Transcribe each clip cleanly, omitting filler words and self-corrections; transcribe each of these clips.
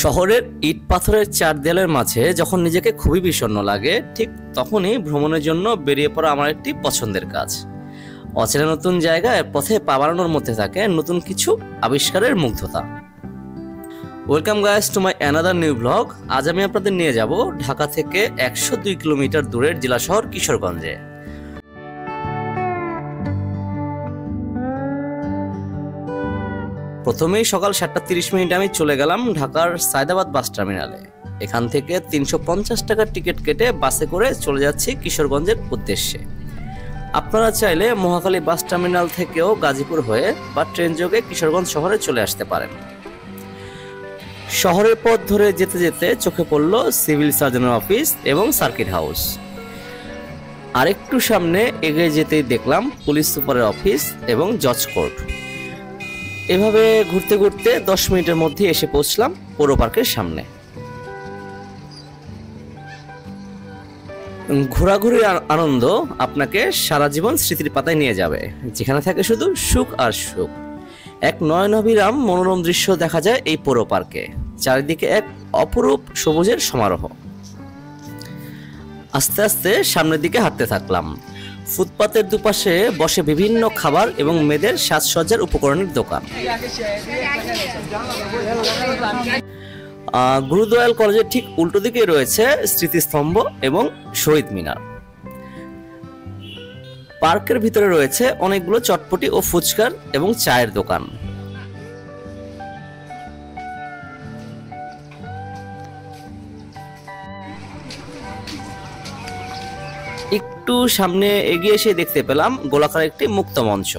শহরের ইট পাথরের চার দেয়ালের মাঝে যখন নিজেকে খুবই বিষণ্ণ লাগে, ঠিক তখনই ভ্রমণের জন্য বেরিয়ে পড়া আমার একটি পছন্দের কাজ। অচেনা নতুন জায়গায় পথে পা বাড়ানোর মধ্যে থাকে নতুন কিছু আবিষ্কারের মুগ্ধতা। Welcome guys to my another new blog. আজ আমি আপনাদের নিয়ে যাব ঢাকা থেকে 102 কিলোমিটার দূরের জেলা শহর কিশোরগঞ্জে। প্রথমেই সকাল 7:30 আমি চলে গেলাম ঢাকার সায়দাবাদ বাস টার্মিনালে। এখান থেকে 350 টাকার টিকিট কেটে বাসে করে চলে যাচ্ছি কিশোরগঞ্জের উদ্দেশ্যে। আপনারা চাইলে মহাখালী বাস টার্মিনাল থেকেও গাজীপুর হয়ে বা ট্রেন যোগে কিশোরগঞ্জ শহরে চলে আসতে পারেন। শহরের পথ ধরে যেতে যেতে চোখে পড়ল সিভিল সার্জনের অফিস এবং সার্কিট হাউস। আরেকটু সামনে এগিয়ে যেতেই দেখলাম পুলিশ সুপারের অফিস এবং জজ কোর্ট। এভাবে ঘুরতে ঘুরতে 10 মিনিটের মধ্যে এসে পৌঁছলাম পৌর পার্কের সামনে। ঘোরাঘুরির আনন্দ আপনাকে সারা জীবন স্মৃতির পাতায় নিয়ে যাবে, যেখানে থাকে শুধু সুখ আর সুখ। এক নয়নাভিরাম মনোরম দৃশ্য দেখা যায় এই পৌর পার্কে। চারিদিকে এক অপরূপ সবুজের সমারোহ। আস্তে আস্তে সামনের দিকে হাঁটতে থাকলাম। ফুটপাতের দুপাশে বসে বিভিন্ন খাবার এবং মেয়েদের সাজসজ্জার উপকরণের দোকান। গুরুদয়াল কলেজের ঠিক উল্টো দিকে রয়েছে স্মৃতিস্তম্ভ এবং শহীদ মিনার। পার্কের ভিতরে রয়েছে অনেকগুলো চটপটি ও ফুচকার এবং চায়ের দোকান। একটু সামনে এগিয়ে এসে দেখতে পেলাম গোলাকার একটি মুক্ত মঞ্চ।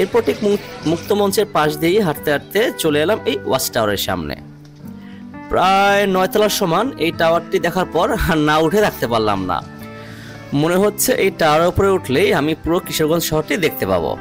এরপর ঠিক মুক্ত মঞ্চের পাশ দিয়ে হাঁটতে হাঁটতে চলে এলাম এই ওয়াচ টাওয়ারের সামনে। প্রায় 9 তলার সমান এই টাওয়ারটি দেখার পর না উঠে রাখতে পারলাম না। মনে হচ্ছে এই টাওয়ারের উপরে উঠলেই আমি পুরো কিশোরগঞ্জ শহরটি দেখতে পাবো।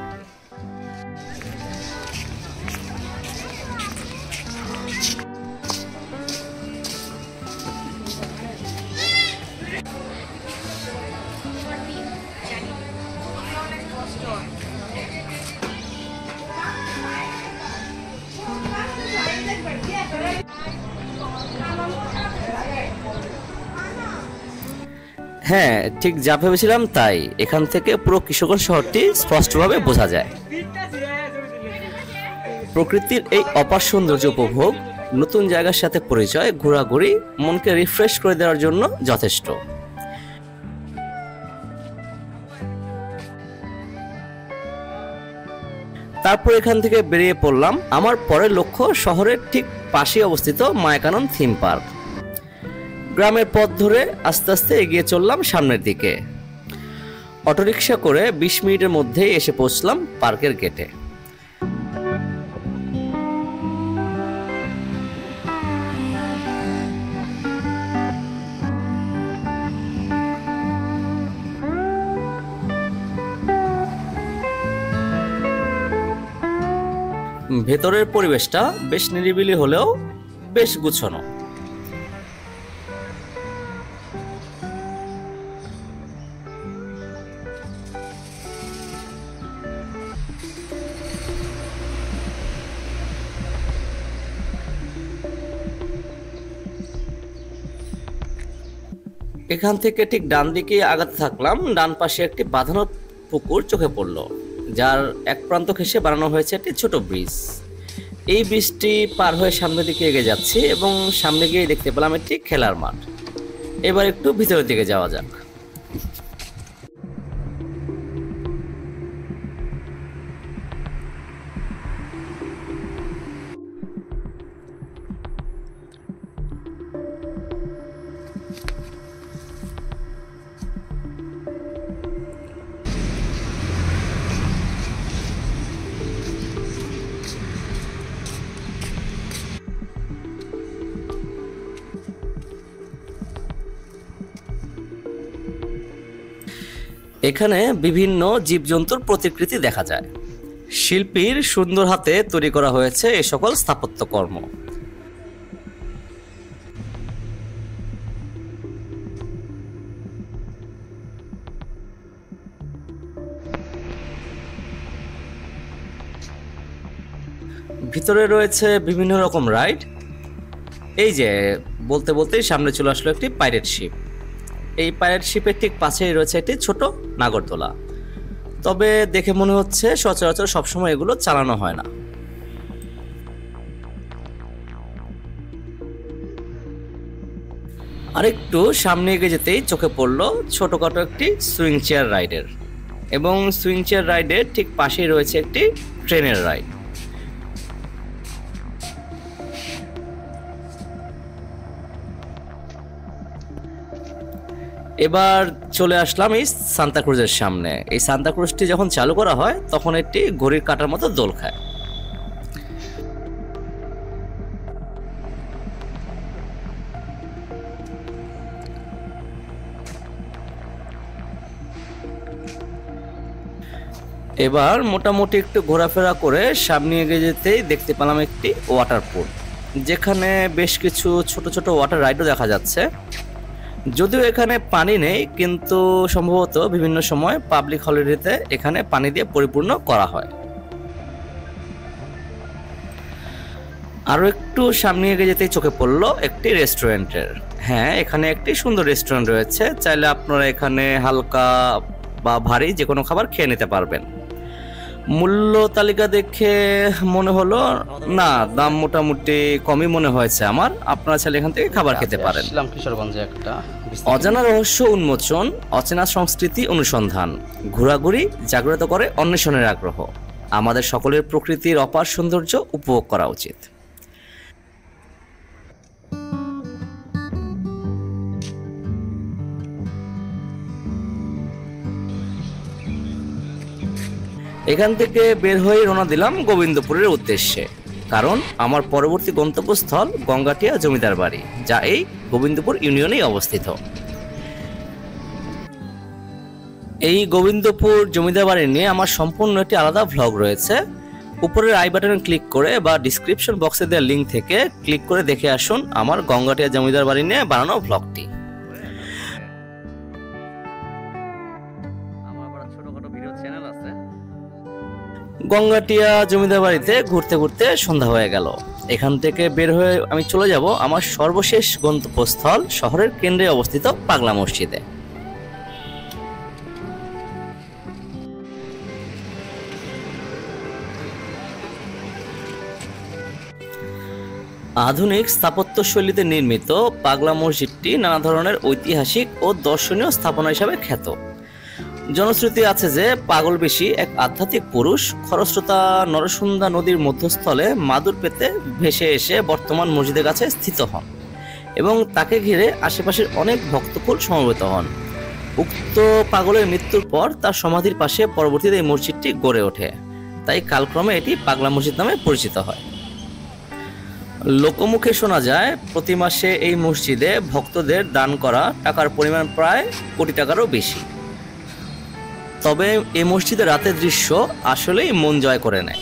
হ্যাঁ, ঠিক যা ভেবেছিলাম তাই। এখান থেকে পুরো কিশোরগঞ্জ শহরটি স্পষ্টভাবে বোঝা যায়। প্রকৃতির এই অপার সৌন্দর্য উপভোগ, নতুন জায়গার সাথে পরিচয়, ঘোরাঘুরি মনকে রিফ্রেশ করে দেওয়ার জন্য যথেষ্ট। তারপর এখান থেকে বেরিয়ে পড়লাম। আমার পরের লক্ষ্য শহরের ঠিক পাশে অবস্থিত মায়াকানন থিম পার্ক। গ্রামের পথ ধরে আস্তে আস্তে এগিয়ে চললাম সামনের দিকে। অটোরিকশা করে 20 মিনিটের মধ্যেই এসে পৌঁছলাম পার্কের গেটে। ভেতরের পরিবেশটা বেশ নিরিবিলি হলেও বেশ গুছানো। এখান থেকে ঠিক ডান দিকে আগাতে থাকলাম। ডান পাশে একটি বাঁধানো পুকুর চোখে পড়ল, যার এক প্রান্ত ঘেঁষে বানানো হয়েছে একটি ছোট ব্রিজ। এই ব্রিজটি পার হয়ে সামনের দিকে এগিয়ে যাচ্ছি এবং সামনে গিয়ে দেখতে পেলাম একটি খেলার মাঠ। এবার একটু ভিতরের দিকে যাওয়া যাক। এখানে বিভিন্ন জীবজন্তুর প্রতিকৃতি দেখা যায়। শিল্পীর সুন্দর হাতে তৈরি করা হয়েছে এই সকল স্থাপত্যকর্ম। ভিতরে রয়েছে বিভিন্ন রকম রাইড। এই যে বলতে বলতেই সামনে চলে আসলো একটি পাইরেট শিপ। এই পাইরেট শিপের ঠিক পাশেই রয়েছে একটি ছোট নাগরদোলা, তবে দেখে মনে হচ্ছে সচরাচর সবসময় এগুলো চালানো হয় না। আরেকটু সামনে এগিয়ে যেতেই চোখে পড়লো ছোটখাটো একটি সুইং চেয়ার রাইডের, এবং সুইং চেয়ার রাইডের ঠিক পাশেই রয়েছে একটি ট্রেনের রাইড। এবার চলে আসলাম এই সান্তাক্রুজের সামনে। এই সান্তাক্রুজটি যখন চালু করা হয় তখন একটি ঘড়ির কাঁটার মতো দোল খায়। এবার মোটামুটি একটু ঘোরাফেরা করে সামনে এগিয়ে যেতেই দেখতে পেলাম একটি ওয়াটার পুল, যেখানে বেশ কিছু ছোট ছোট ওয়াটার রাইডও দেখা যাচ্ছে। যদিও এখানে পানি নেই, কিন্তু সম্ভবত বিভিন্ন সময় পাবলিক হলিডেতে এখানে পানি দিয়ে পরিপূর্ণ করা হয়। আরও একটু সামনে এগিয়ে যেতেই চোখে পড়লো একটি রেস্টুরেন্টের। হ্যাঁ, এখানে একটি সুন্দর রেস্টুরেন্ট রয়েছে, চাইলে আপনারা এখানে হালকা বা ভারী যে কোনো খাবার খেয়ে নিতে পারবেন। মূল্য তালিকা দেখে মনে হলো না, দাম মোটামুটি কমই মনে হয়েছে আমার। আপনারা চাইলে এখান থেকে খাবার খেতে পারেন। কিশোরগঞ্জে একটা অজানা রহস্য উন্মোচন, অচেনা সংস্কৃতি অনুসন্ধান, ঘোরাঘুরি জাগ্রত করে অন্বেষণের আগ্রহ। আমাদের সকলের প্রকৃতির অপার সৌন্দর্য উপভোগ করা উচিত। এখান থেকে বের হয়ে রওনা দিলাম গোবিন্দপুরের উদ্দেশ্যে, কারণ আমার পরবর্তী গন্তব্যস্থল গঙ্গাটিয়া জমিদার বাড়ি, যা এই গোবিন্দপুর ইউনিয়নেই অবস্থিত। এই গোবিন্দপুর জমিদার বাড়ি নিয়ে আমার সম্পূর্ণ একটি আলাদা ভ্লগ রয়েছে। উপরের আই বাটনে ক্লিক করে বা ডিসক্রিপশন বক্সে দেওয়া লিঙ্ক থেকে ক্লিক করে দেখে আসুন আমার গঙ্গাটিয়া জমিদার বাড়ি নিয়ে বানানো ভ্লগটি। গঙ্গাটিয়া জমিদার বাড়িতে ঘুরতে ঘুরতে সন্ধ্যা হয়ে গেল। এখান থেকে বের হয়ে আমি চলে যাব আমার সর্বশেষ গন্তব্যস্থল শহরের কেন্দ্রে অবস্থিত পাগলা মসজিদে। আধুনিক স্থাপত্যশৈলীতে নির্মিত পাগলা মসজিদটি নানা ধরনের ঐতিহাসিক ও দর্শনীয় স্থাপনা হিসাবে খ্যাত। জনশ্রুতি আছে যে পাগল বেশি এক আধ্যাত্মিক পুরুষ খরস্রোতা নরসুন্দা নদীর মধ্যস্থলে মাদুর পেতে ভেসে এসে বর্তমান মসজিদের কাছে স্থিত হন এবং তাকে ঘিরে আশেপাশের অনেক ভক্তকুল সমবেত হন। উক্ত পাগলের মৃত্যুর পর তার সমাধির পাশে পরবর্তীতে এই মসজিদটি গড়ে ওঠে, তাই কালক্রমে এটি পাগলা মসজিদ নামে পরিচিত হয়। লোকমুখে শোনা যায় প্রতি মাসে এই মসজিদে ভক্তদের দান করা টাকার পরিমাণ প্রায় কোটি টাকারও বেশি। তবে এই মসজিদের রাতের দৃশ্য আসলেই মন জয় করে নেয়।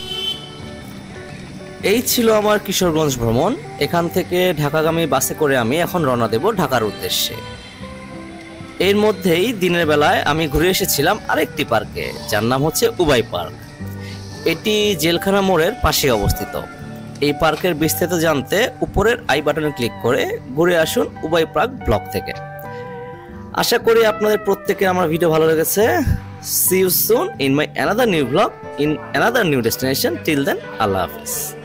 এই ছিল আমার কিশোরগঞ্জ ভ্রমণ। এখান থেকে ঢাকাগামী বাসে করে আমি এখন রওনা দেব ঢাকার উদ্দেশ্যে। এর মধ্যেই দিনের বেলায় আমি ঘুরে এসেছিলাম আরেকটি পার্কে, যার নাম হচ্ছে উবাই পার্ক। এটি জেলখানা মোড়ের পাশে অবস্থিত। এই পার্কের বিস্তারিত জানতে উপরের আই বাটনে ক্লিক করে ঘুরে আসুন উবাই পার্ক ব্লগ থেকে। আশা করি আপনাদের প্রত্যেকের আমার ভিডিও ভালো লেগেছে। See you soon in my another new vlog in another new destination. Till then, Allah Hafiz.